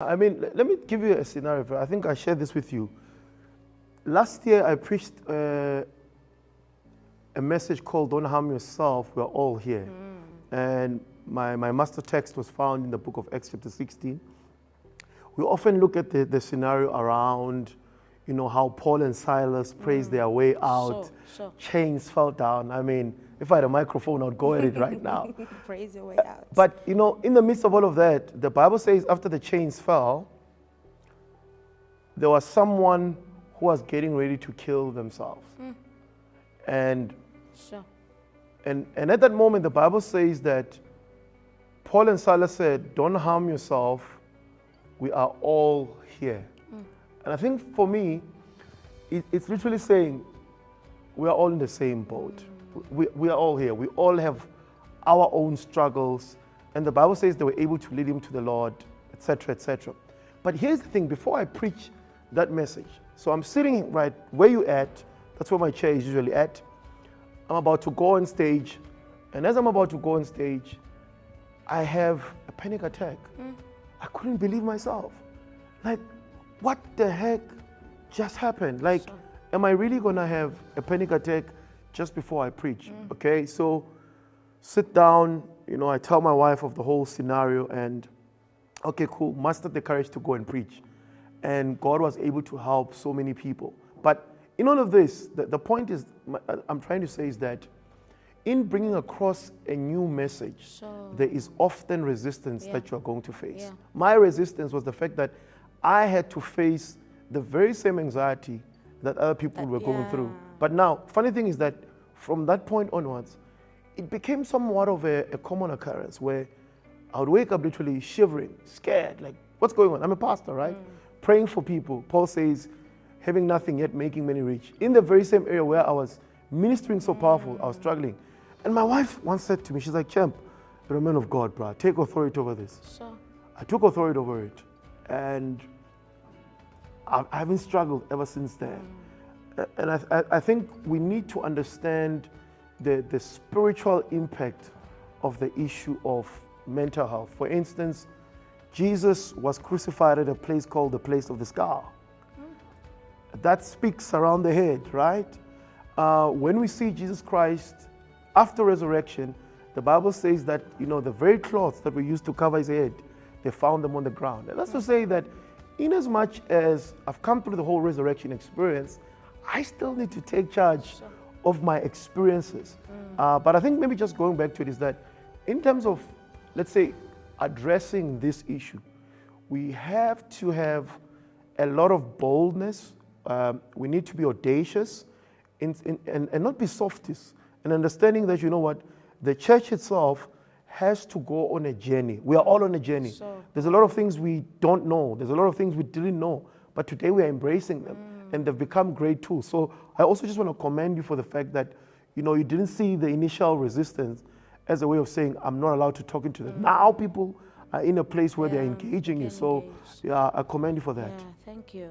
I mean, let me give you a scenario. I think I shared this with you. Last year, I preached a message called "Don't Harm Yourself, We're All Here." And my master text was found in the book of Acts chapter 16. We often look at the scenario around, how Paul and Silas praised their way out. Sure. Chains fell down. I mean, if I had a microphone, I'd go at it right now. Praise your way out. But, in the midst of all of that, the Bible says after the chains fell, there was someone who was getting ready to kill themselves. And Sure. And at that moment, the Bible says that Paul and Silas said, "Don't harm yourself. We are all here." And I think for me, it's literally saying we are all in the same boat. We are all here. We all have our own struggles. And the Bible says they were able to lead him to the Lord, etc., etc. But here's the thing, before I preach that message, so I'm sitting right where you at, that's where my chair is usually at. I'm about to go on stage, and as I'm about to go on stage, I have a panic attack. I couldn't believe myself. Like, what the heck just happened? Like, am I really gonna have a panic attack just before I preach? Okay, so sit down, I tell my wife of the whole scenario, and okay, cool, mustered the courage to go and preach. And God was able to help so many people. But in all of this, the point is, I'm trying to say is that in bringing across a new message, there is often resistance that you are going to face. Yeah. My resistance was the fact that I had to face the very same anxiety that other people were going through. But now, funny thing is that from that point onwards, it became somewhat of a common occurrence where I would wake up literally shivering, scared, like, what's going on? I'm a pastor, right? Praying for people. Paul says, having nothing yet making many rich. In the very same area where I was ministering so powerful, I was struggling. And my wife once said to me, she's like, "Champ, you're a man of God, bro. Take authority over this." Sure. I took authority over it. And I haven't struggled ever since then. And I think we need to understand the spiritual impact of the issue of mental health. For instance, Jesus was crucified at a place called the place of the skull. That speaks around the head, right? When we see Jesus Christ after resurrection, the Bible says that, the very cloths that we used to cover his head, they found them on the ground. And that's to say that in as much as I've come through the whole resurrection experience, I still need to take charge of my experiences. But I think maybe just going back to it is that in terms of, let's say, addressing this issue, we have to have a lot of boldness. We need to be audacious and not be softies. And understanding that, the church itself has to go on a journey. We are all on a journey. There's a lot of things we don't know. There's a lot of things we didn't know. But today we are embracing them. And they've become great tools. So I also just want to commend you for the fact that, you didn't see the initial resistance as a way of saying, I'm not allowed to talk into them. Now people are in a place where they're engaging you. So, I commend you for that. Yeah, thank you.